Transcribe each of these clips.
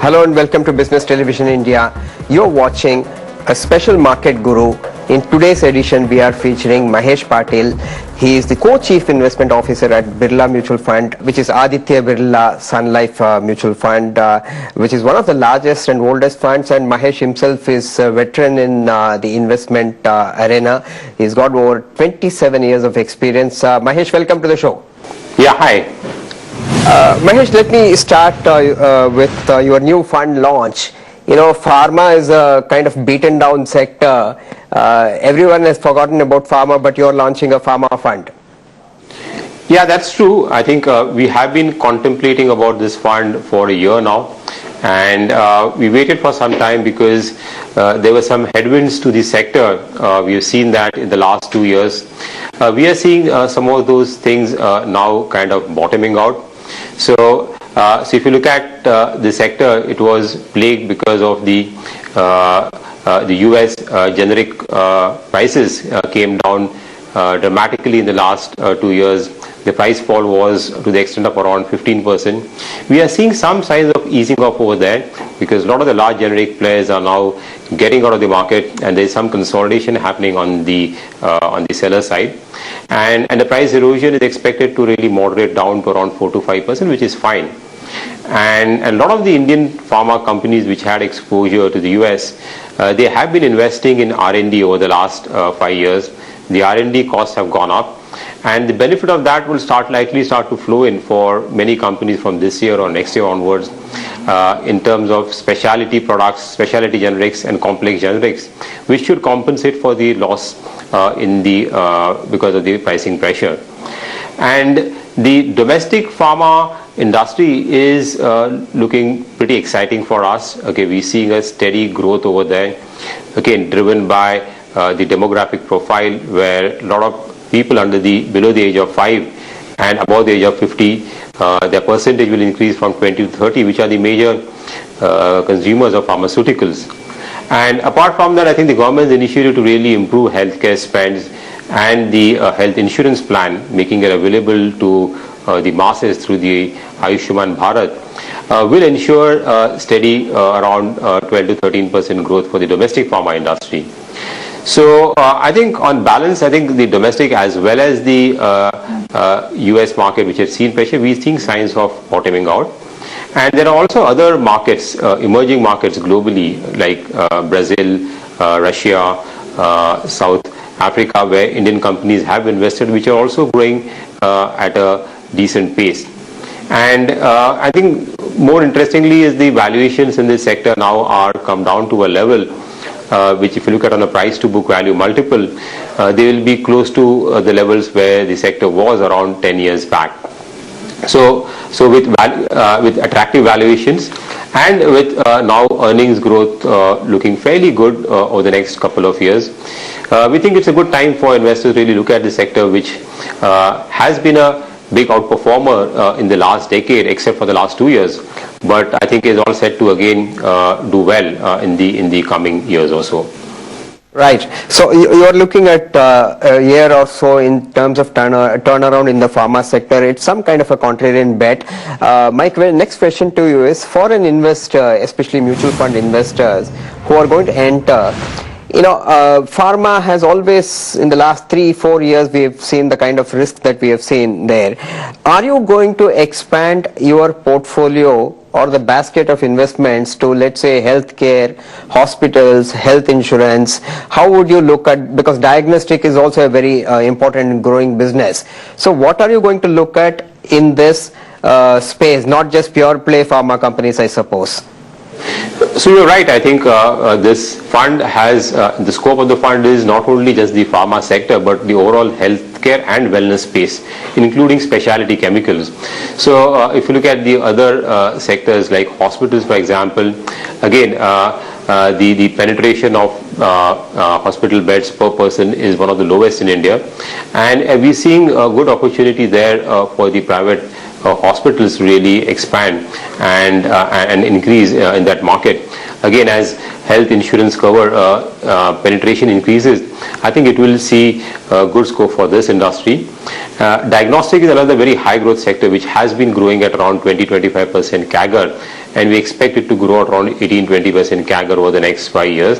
Hello and welcome to Business Television India. You're watching a special market guru. In today's edition, we are featuring Mahesh Patil. He is the co-chief investment officer at Birla Mutual Fund, which is Aditya Birla Sun Life Mutual Fund, which is one of the largest and oldest funds. And Mahesh himself is a veteran in the investment arena. He's got over 27 years of experience. Mahesh, welcome to the show. Yeah, hi. Mahesh, let me start with your new fund launch. You know, pharma is a kind of beaten down sector. Everyone has forgotten about pharma, but you're launching a pharma fund. Yeah, that's true. I think we have been contemplating about this fund for a year now. And we waited for some time because there were some headwinds to the sector. We have seen that in the last 2 years. We are seeing some of those things now kind of bottoming out. So if you look at the sector, it was plagued because of the US generic prices came down dramatically in the last 2 years. The price fall was to the extent of around 15%. We are seeing some signs of easing off over there because a lot of the large generic players are now getting out of the market, and there is some consolidation happening on the seller side. And the price erosion is expected to really moderate down to around 4 to 5%, which is fine. And a lot of the Indian pharma companies which had exposure to the US, they have been investing in R&D over the last 5 years. The R&D costs have gone up, and the benefit of that will likely start to flow in for many companies from this year or next year onwards in terms of specialty products, specialty generics and complex generics, which should compensate for the loss because of the pricing pressure. And the domestic pharma industry is looking pretty exciting for us. Okay, we're seeing a steady growth over there, again driven by the demographic profile, where a lot of people below the age of 5 and above the age of 50, their percentage will increase from 20 to 30, which are the major consumers of pharmaceuticals. And apart from that, I think the government's initiative to really improve healthcare spends and the health insurance plan, making it available to the masses through the Ayushman Bharat, will ensure steady around 12 to 13% growth for the domestic pharma industry. So I think on balance, I think the domestic as well as the US market, which has seen pressure, we're seeing signs of bottoming out. And there are also other markets, emerging markets globally, like Brazil, Russia, South Africa, where Indian companies have invested, which are also growing at a decent pace. And I think more interestingly is the valuations in this sector now are come down to a level which, if you look at on a price to book value multiple, they will be close to the levels where the sector was around 10 years back. So with attractive valuations and with now earnings growth looking fairly good over the next couple of years, we think it's a good time for investors to really look at the sector, which has been a big outperformer in the last decade, except for the last 2 years, but I think is all set to again do well in the coming years or so. Right. So you're looking at a year or so in terms of turnaround in the pharma sector. It's some kind of a contrarian bet. My next question to you is, for an investor, especially mutual fund investors who are going to enter, you know, pharma has always, in the last 3-4 years, we have seen the kind of risk that we have seen there. Are you going to expand your portfolio or the basket of investments to, let's say, healthcare, hospitals, health insurance? How would you look at, because diagnostic is also a very important and growing business. So what are you going to look at in this space, not just pure play pharma companies, I suppose? So you're right. I think this fund has, the scope of the fund is not only just the pharma sector, but the overall healthcare and wellness space, including specialty chemicals. So if you look at the other sectors like hospitals, for example, again, the penetration of hospital beds per person is one of the lowest in India. And we're seeing a good opportunity there for the private hospitals really expand and increase in that market. Again, as health insurance cover penetration increases, I think it will see good scope for this industry. Diagnostic is another very high growth sector which has been growing at around 20-25% CAGR, and we expect it to grow at around 18-20% CAGR over the next 5 years.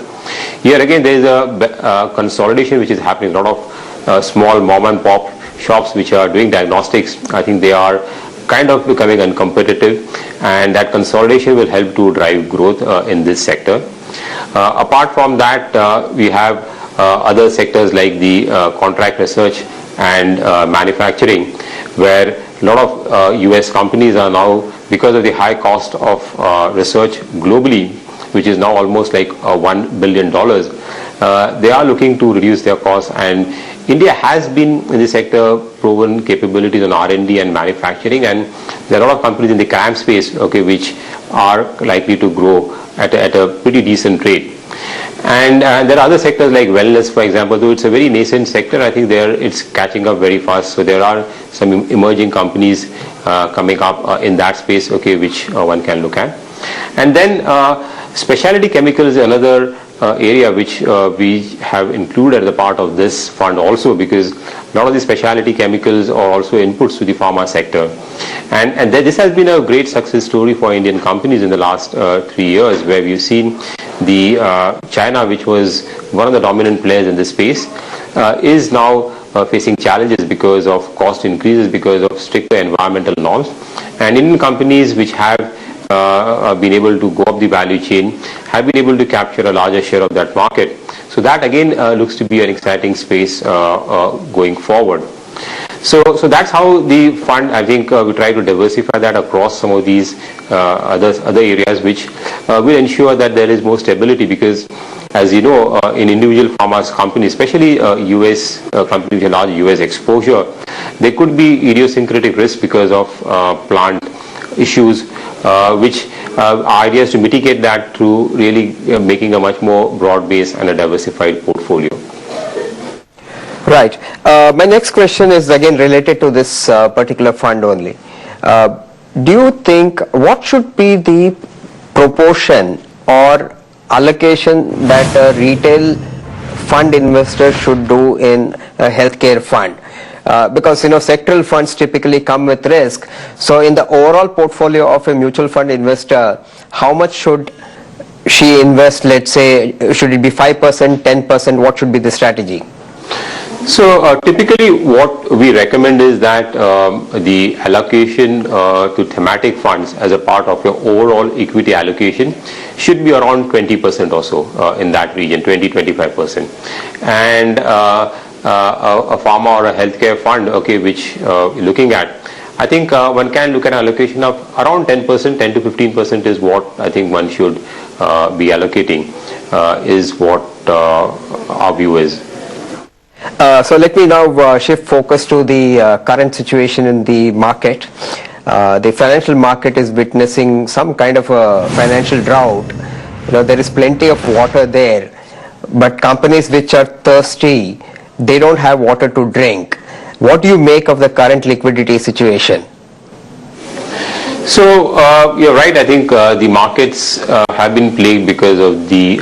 Here again, there is a consolidation which is happening. A lot of small mom and pop shops which are doing diagnostics, I think they are kind of becoming uncompetitive, and that consolidation will help to drive growth in this sector. Apart from that, we have other sectors like the contract research and manufacturing, where a lot of US companies are now, because of the high cost of research globally, which is now almost like $1 billion, they are looking to reduce their costs, and India has been in this sector proven capabilities on R&D and manufacturing, and there are a lot of companies in the CRAM space, okay, which are likely to grow at a pretty decent rate. And there are other sectors like wellness, for example, though it's a very nascent sector, I think it's catching up very fast. So there are some emerging companies coming up in that space, okay, which one can look at. And then specialty chemicals is another area which we have included as a part of this fund also, because a lot of the specialty chemicals are also inputs to the pharma sector. And this has been a great success story for Indian companies in the last 3 years, where we've seen the China, which was one of the dominant players in this space, is now facing challenges because of cost increases, because of stricter environmental norms. And Indian companies which have been able to go up the value chain have been able to capture a larger share of that market. So that again looks to be an exciting space going forward. So that's how the fund, I think we try to diversify that across some of these other areas, which will ensure that there is more stability, because as you know, in individual pharma companies, especially US companies with large US exposure, there could be idiosyncratic risk because of plant issues, which idea is to mitigate that through really making a much more broad-based and a diversified portfolio. Right. My next question is again related to this particular fund only. Do you think what should be the proportion or allocation that a retail fund investor should do in a healthcare fund? Because sectoral funds typically come with risk. So in the overall portfolio of a mutual fund investor, how much should she invest? Let's say, should it be 5%, 10%? What should be the strategy? So typically what we recommend is that the allocation to thematic funds as a part of your overall equity allocation should be around 20% or so in that region, 20-25%. And a pharma or a healthcare fund, okay, which looking at, I think one can look at an allocation of around 10%, 10 to 15% is what I think one should be allocating, is what our view is. So let me now shift focus to the current situation in the market. The financial market is witnessing some kind of a financial drought. There is plenty of water there, but companies which are thirsty, they don't have water to drink. What do you make of the current liquidity situation? So you're right. I think the markets have been plagued because of the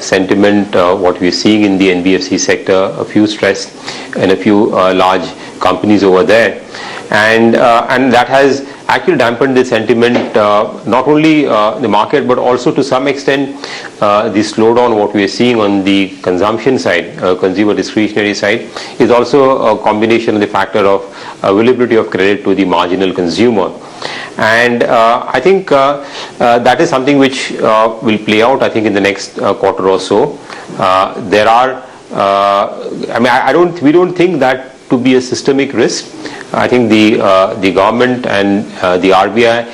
sentiment, what we're seeing in the NBFC sector, a few stress and a few large companies over there. And that has actually dampened the sentiment, not only the market, but also to some extent the slowdown what we are seeing on the consumption side, consumer discretionary side, is also a combination of the factor of availability of credit to the marginal consumer. And I think that is something which will play out, I think, in the next quarter or so. There are, we don't think that to be a systemic risk. I think the government and the RBI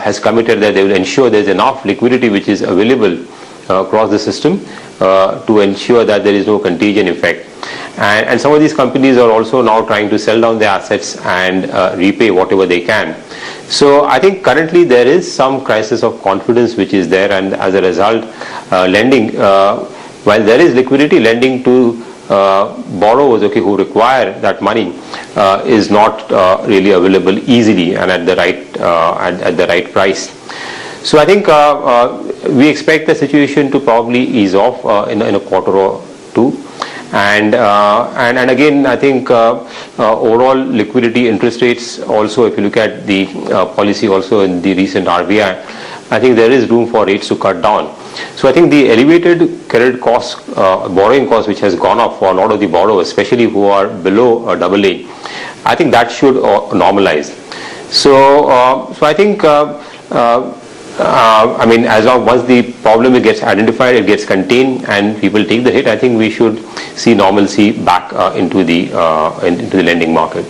has committed that they will ensure there is enough liquidity which is available across the system to ensure that there is no contagion effect. And some of these companies are also now trying to sell down their assets and repay whatever they can. So I think currently there is some crisis of confidence which is there, and as a result, lending, while there is liquidity, lending to borrowers, okay, who require that money is not really available easily and at the right price. So I think we expect the situation to probably ease off in a quarter or two, And again, I think overall liquidity, interest rates also, if you look at the policy also in the recent RBI, I think there is room for rates to cut down. So I think the elevated credit cost, borrowing cost, which has gone up for a lot of the borrowers, especially who are below AA, I think that should normalize. So I think I mean, as long once the problem gets identified, it gets contained, and people take the hit, I think we should see normalcy back into the lending market.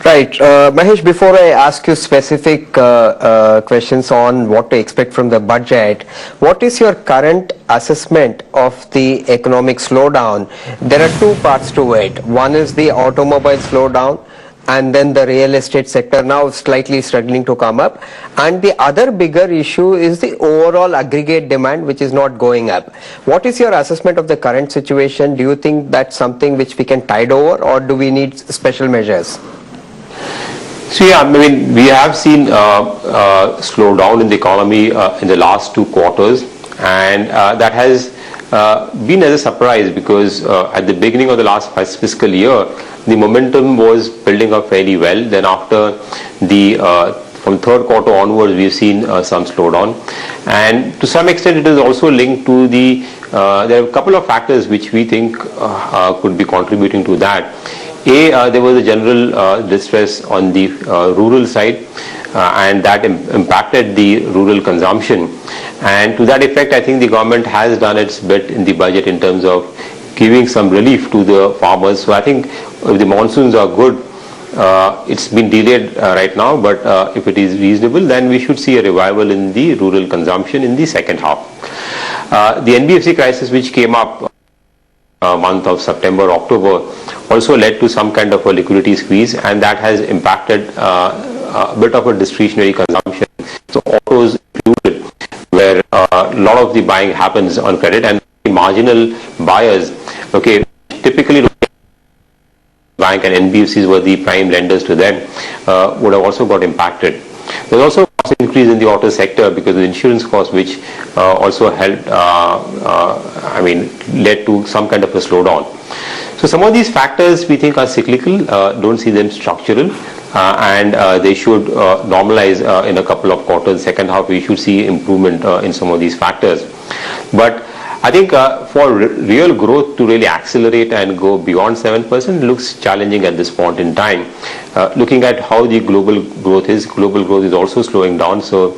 Right. Mahesh, before I ask you specific questions on what to expect from the budget, what is your current assessment of the economic slowdown? There are two parts to it. One is the automobile slowdown, and then the real estate sector now slightly struggling to come up. And the other bigger issue is the overall aggregate demand, which is not going up. What is your assessment of the current situation? Do you think that's something which we can tide over, or do we need special measures? So yeah, I mean, we have seen slowdown in the economy in the last 2 quarters, and that has been as a surprise because at the beginning of the last fiscal year, the momentum was building up fairly well. Then after the from 3rd quarter onwards, we've seen some slowdown, and to some extent, it is also linked to the. There are a couple of factors which we think could be contributing to that. There was a general distress on the rural side, and that impacted the rural consumption. And to that effect, I think the government has done its bit in the budget in terms of giving some relief to the farmers. So I think if the monsoons are good, it's been delayed right now, but if it is reasonable, then we should see a revival in the rural consumption in the second half. The NBFC crisis, which came up month of September, October, also led to some kind of a liquidity squeeze, and that has impacted a bit of a discretionary consumption. So autos included, where a lot of the buying happens on credit, and the marginal buyers, okay, typically bank and NBFCs were the prime lenders to them, would have also got impacted. There's also a cost increase in the auto sector because of the insurance cost, which also helped, led to some kind of a slowdown. So some of these factors we think are cyclical, don't see them structural, and they should normalize in a couple of quarters. Second half, we should see improvement in some of these factors. But I think for real growth to really accelerate and go beyond 7% looks challenging at this point in time. Looking at how the global growth is also slowing down. So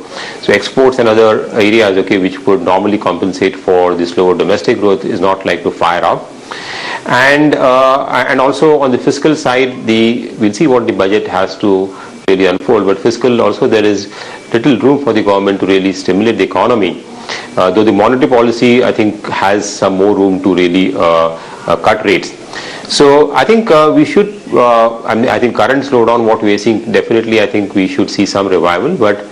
exports and other areas, okay, which would normally compensate for the slower domestic growth, is not like to fire up. And also on the fiscal side, we'll see what the budget has to really unfold. But fiscal also, there is little room for the government to really stimulate the economy. Though the monetary policy, I think, has some more room to really cut rates. So I think we should, I think current slowdown, what we are seeing, definitely I think we should see some revival, but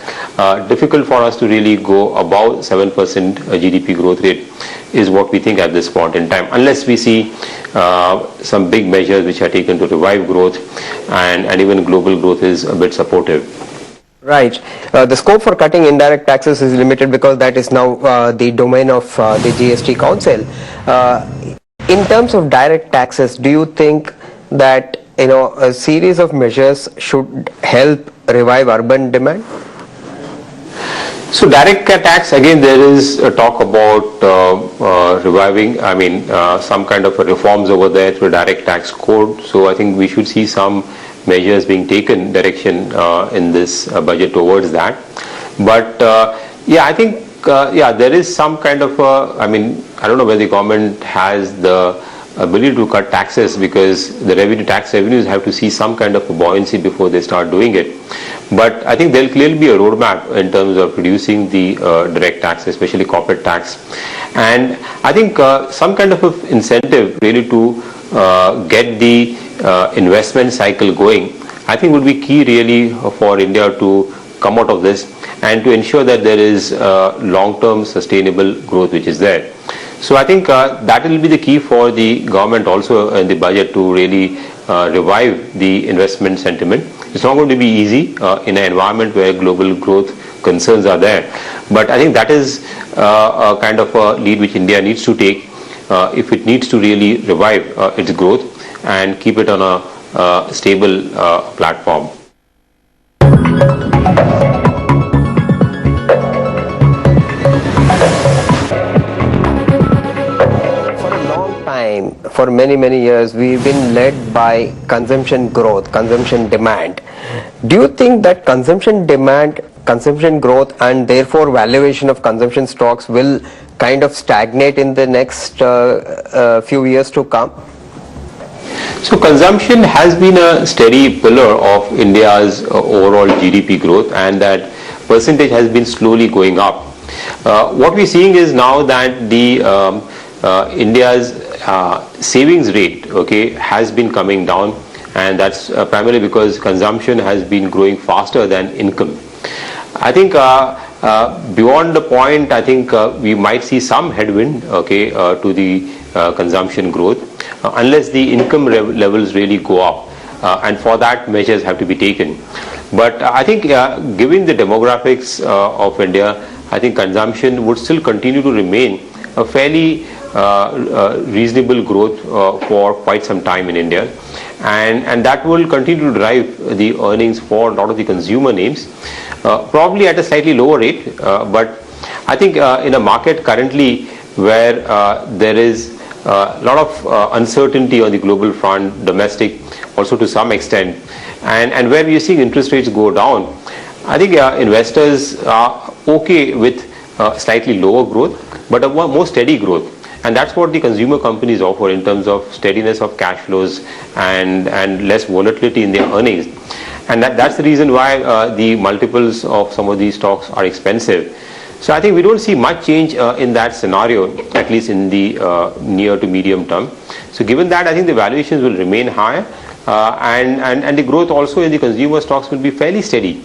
difficult for us to really go above 7% GDP growth rate is what we think at this point in time, unless we see some big measures which are taken to revive growth, and even global growth is a bit supportive. Right. The scope for cutting indirect taxes is limited because that is now the domain of the GST Council. In terms of direct taxes, do you think that a series of measures should help revive urban demand? So direct tax, again, there is a talk about reviving, some kind of reforms over there through direct tax code. So I think we should see some measures being taken direction in this budget towards that. But I think there is some kind of I don't know whether the government has the ability to cut taxes, because the tax revenues have to see some kind of a buoyancy before they start doing it. But I think there will clearly be a roadmap in terms of reducing the direct tax, especially corporate tax. And I think some kind of a incentive really to get the investment cycle going, I think would be key really for India to come out of this and to ensure that there is long-term sustainable growth which is there. So I think that will be the key for the government also in the budget to really revive the investment sentiment. It's not going to be easy in an environment where global growth concerns are there. But I think that is a kind of a lead which India needs to take if it needs to really revive its growth and keep it on a stable platform. For many years, we've been led by consumption growth, consumption demand. Do you think that consumption demand, consumption growth, and therefore valuation of consumption stocks will kind of stagnate in the next few years to come? So consumption has been a steady pillar of India's overall GDP growth, and that percentage has been slowly going up. What we're seeing is now that the India's savings rate, has been coming down, and that's primarily because consumption has been growing faster than income. I think beyond the point, I think we might see some headwind, to the consumption growth, unless the income levels really go up, and for that measures have to be taken. But I think given the demographics of India, I think consumption would still continue to remain a fairly reasonable growth for quite some time in India, and that will continue to drive the earnings for a lot of the consumer names, probably at a slightly lower rate, but I think in a market currently where there is a lot of uncertainty on the global front, domestic also to some extent, and where we are seeing interest rates go down, I think investors are okay with slightly lower growth but a more steady growth. And that's what the consumer companies offer in terms of steadiness of cash flows and less volatility in their earnings. And that's the reason why the multiples of some of these stocks are expensive. So I think we don't see much change in that scenario, at least in the near to medium term. So given that, I think the valuations will remain high, and the growth also in the consumer stocks will be fairly steady.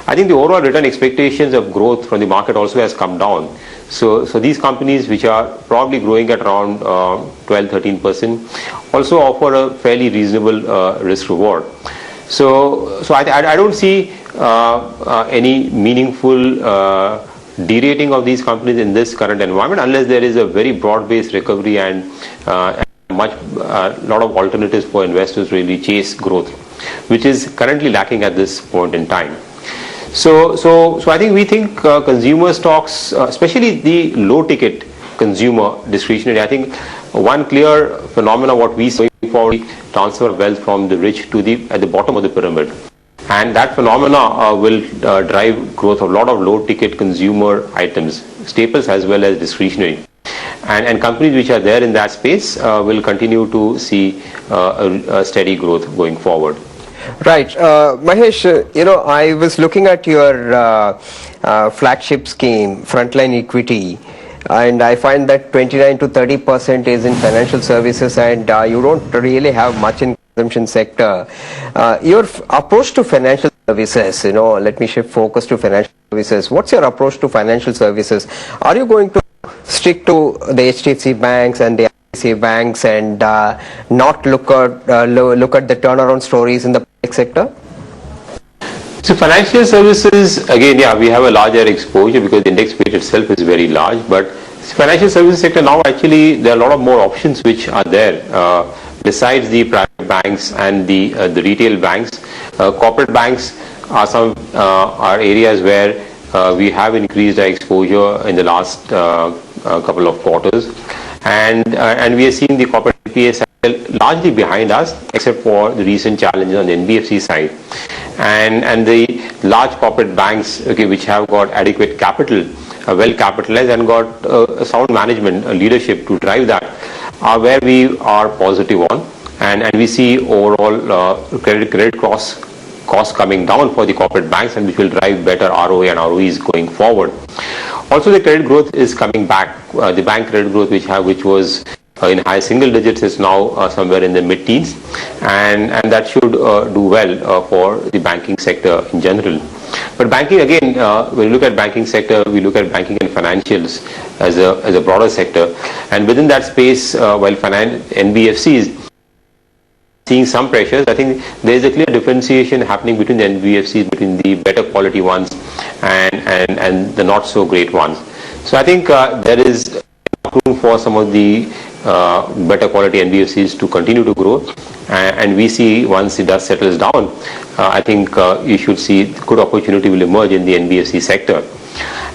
I think the overall return expectations of growth from the market also has come down. So these companies, which are probably growing at around 12-13%, also offer a fairly reasonable risk reward. So I don't see any meaningful derating of these companies in this current environment, unless there is a very broad-based recovery and lot of alternatives for investors to really chase growth, which is currently lacking at this point in time. So I think we think consumer stocks, especially the low ticket consumer discretionary, I think one clear phenomena what we see for transfer of wealth from the rich to at the bottom of the pyramid, and that phenomena will drive growth of a lot of low ticket consumer items, staples as well as discretionary, and companies which are there in that space will continue to see a steady growth going forward. Right. Mahesh, I was looking at your flagship scheme, Frontline Equity, and I find that 29 to 30% is in financial services, and you don't really have much in consumption sector. Your approach to financial services, let me shift focus to financial services. What's your approach to financial services? Are you going to stick to the HDFC banks and the ICICI banks and not look at the turnaround stories in the public sector? So financial services, again, we have a larger exposure because the index weight itself is very large, but financial services sector now actually there are a lot of more options which are there besides the private banks and the retail banks. Corporate banks are areas where we have increased our exposure in the last couple of quarters, and we are seeing the corporate NPA largely behind us, except for the recent challenges on the NBFC side, and the large corporate banks, which have got adequate capital, well capitalized, and got a sound management, leadership to drive that, are where we are positive on, and we see overall credit costs coming down for the corporate banks, and which will drive better ROA and ROEs going forward. Also, the credit growth is coming back. The bank credit growth, which was in high single digits, is now somewhere in the mid-teens, and that should do well for the banking sector in general. But banking, again, when you look at banking sector, we look at banking and financials as a broader sector, and within that space, while NBFCs seeing some pressures, I think there is a clear differentiation happening between the NBFCs, between the better quality ones and the not so great ones. So I think there is room for some of the better quality NBFCs to continue to grow, and we see once the dust settles down, I think you should see good opportunity will emerge in the NBFC sector.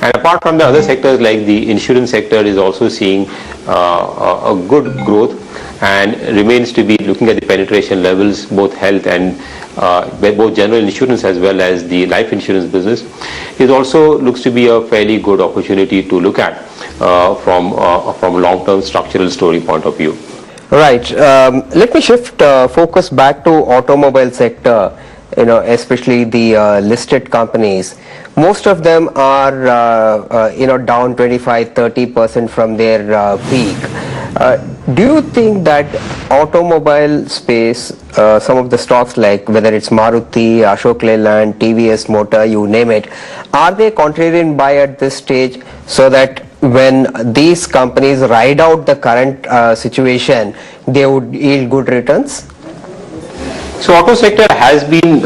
And apart from the other sectors, like the insurance sector is also seeing a good growth, and remains to be looking at the penetration levels, both health and both general insurance as well as the life insurance business. It also looks to be a fairly good opportunity to look at from a long-term structural story point of view. Right. Let me shift focus back to automobile sector. Especially the listed companies. Most of them are down 25-30% from their peak. Do you think that automobile space, some of the stocks like whether it's Maruti, Ashok Leyland, TVS Motor, you name it, are they contrarian buy at this stage, so that when these companies ride out the current situation, they would yield good returns? So auto sector has been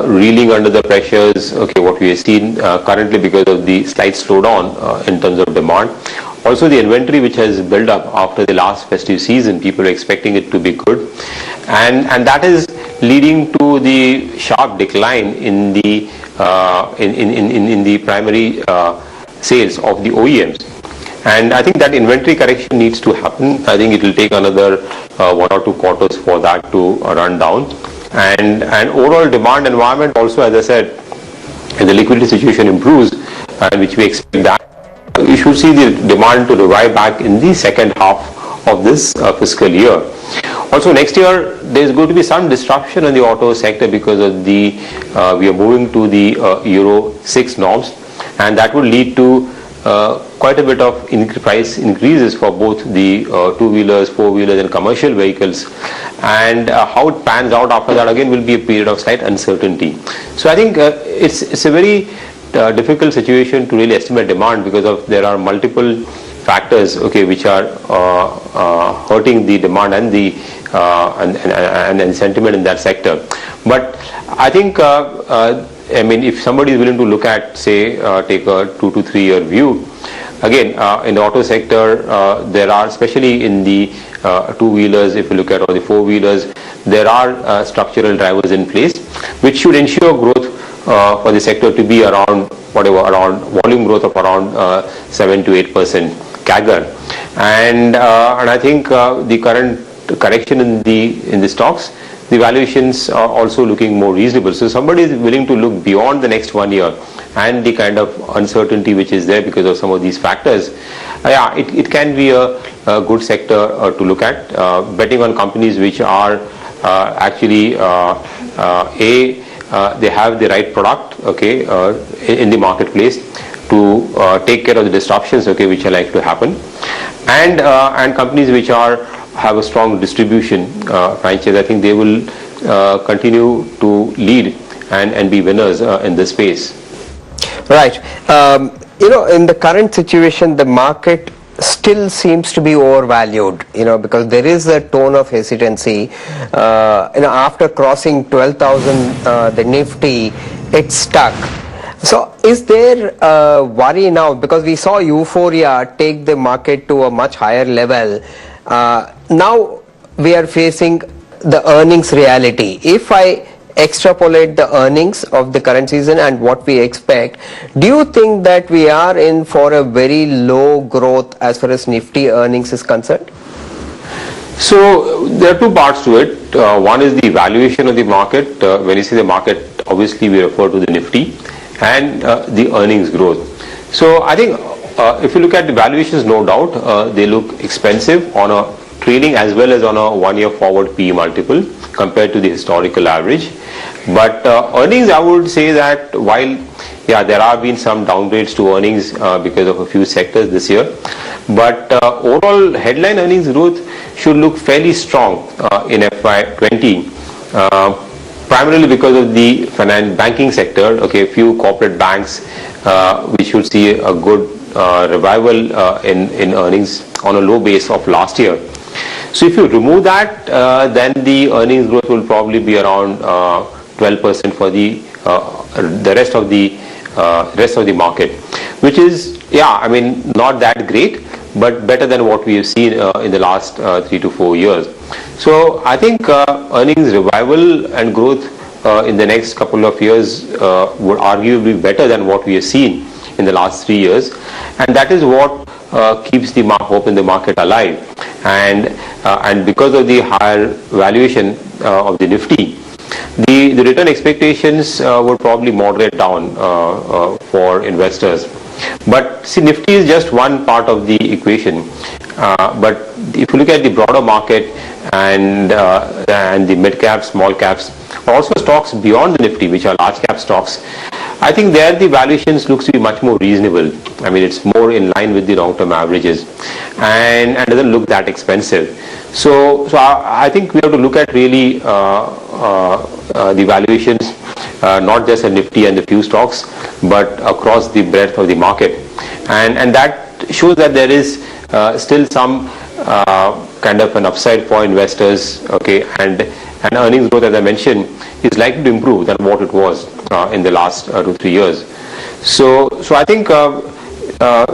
reeling under the pressures, what we have seen currently because of the slight slowdown in terms of demand. Also the inventory which has built up after the last festive season, people are expecting it to be good. And that is leading to the sharp decline in the primary sales of the OEMs. And I think that inventory correction needs to happen. I think it will take another 1 or 2 quarters for that to run down. And overall demand environment also, as I said, if the liquidity situation improves, which we expect that, you should see the demand to revive back in the second half of this fiscal year. Also next year, there is going to be some disruption in the auto sector because of the, we are moving to the Euro 6 norms, and that will lead to quite a bit of price increases for both the two-wheelers, four-wheelers and commercial vehicles, and how it pans out after that again will be a period of slight uncertainty. So I think it's a very difficult situation to really estimate demand, because of there are multiple factors which are hurting the demand and the and sentiment in that sector. But I think if somebody is willing to look at, say, take a 2 to 3 year view, again, in the auto sector, there are, especially in the two-wheelers, if you look at all the four-wheelers, there are structural drivers in place, which should ensure growth for the sector to be around volume growth of around 7 to 8% CAGR. And I think the current correction in the stocks, the valuations are also looking more reasonable. So somebody is willing to look beyond the next 1 year and the kind of uncertainty which is there because of some of these factors. It can be a good sector to look at, betting on companies which are actually they have the right product in the marketplace to take care of the disruptions which are likely to happen, and companies which have a strong distribution franchise. I think they will continue to lead and be winners in this space. Right. In the current situation, the market still seems to be overvalued, because there is a tone of hesitancy. After crossing 12,000, the Nifty, it's stuck. So is there a worry now, because we saw euphoria take the market to a much higher level? Now we are facing the earnings reality. If I extrapolate the earnings of the current season and what we expect, do you think that we are in for a very low growth as far as Nifty earnings is concerned? So there are two parts to it. One is the valuation of the market. When you say the market, obviously we refer to the Nifty, and the earnings growth. So I think if you look at the valuations, no doubt they look expensive on a trailing as well as on a 1 year forward PE multiple compared to the historical average. But earnings, I would say that while there have been some downgrades to earnings because of a few sectors this year, but overall headline earnings growth should look fairly strong in FY20, primarily because of the banking sector. A few corporate banks which should see a good revival in earnings on a low base of last year. So if you remove that, then the earnings growth will probably be around 12% for the rest of the market, which is not that great. but better than what we have seen in the last 3 to 4 years. So I think earnings revival and growth in the next couple of years would arguably be better than what we have seen in the last 3 years, and that is what keeps the hope in the market alive. And because of the higher valuation of the Nifty, the return expectations would probably moderate down for investors. But see, Nifty is just one part of the equation. But if you look at the broader market and the mid caps, small caps, also stocks beyond the Nifty, which are large cap stocks, I think there the valuations looks to be much more reasonable. I mean, it's more in line with the long-term averages, and doesn't look that expensive. So I think we have to look at really the valuations, not just at Nifty and the few stocks, but across the breadth of the market, and that shows that there is still some kind of an upside for investors. Okay, and earnings growth, as I mentioned, is likely to improve than what it was in the last 2 to 3 years. So I think I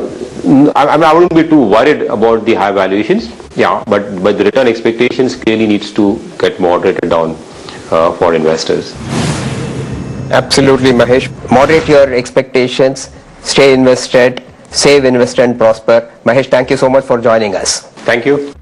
wouldn't be too worried about the high valuations. Yeah, but the return expectations clearly needs to get moderated down for investors. Absolutely, Mahesh. Moderate your expectations, stay invested, save, invest and prosper. Mahesh, thank you so much for joining us. Thank you.